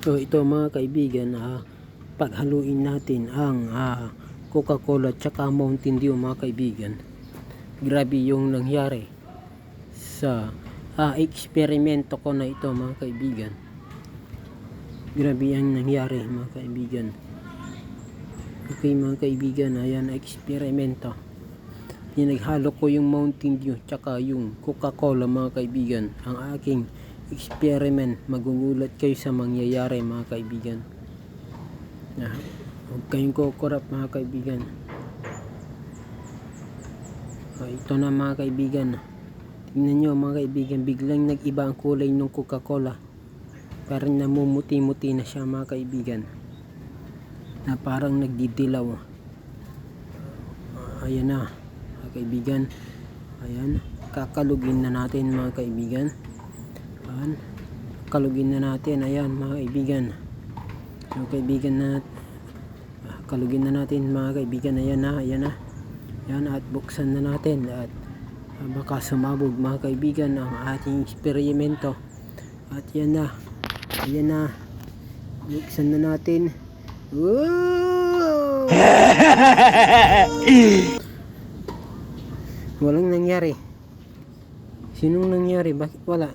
So ito mga kaibigan, paghaluin natin ang Coca-Cola tsaka Mountain Dew mga kaibigan. Grabe yung nangyari sa eksperimento ko na ito mga kaibigan. Grabe ang nangyari mga kaibigan. Okay mga kaibigan, ayan eksperimento. Pinaghalo ko yung Mountain Dew tsaka yung Coca-Cola mga kaibigan. Ang aking experiment, magugulat kayo sa mangyayari mga kaibigan. Huwag kayong kukurap mga kaibigan. Ito na mga kaibigan, tingnan nyo mga kaibigan, biglang nag-iba ang kulay ng Coca-Cola. Parang namumuti-muti na siya mga kaibigan, na parang nagdidilaw. Ayan na mga kaibigan, ayan, kakalugin na natin mga kaibigan. Ayan, kalugin na natin, ayan mga kaibigan. Mga kaibigan na kalugin na natin mga kaibigan. Ayan na, ayan na, ayan, at buksan na natin at baka sumabog mga kaibigan ang ating eksperimento. At yan na, ayan na, buksan na natin. Wow! Walang nangyari. Sinong nangyari? Bakit wala?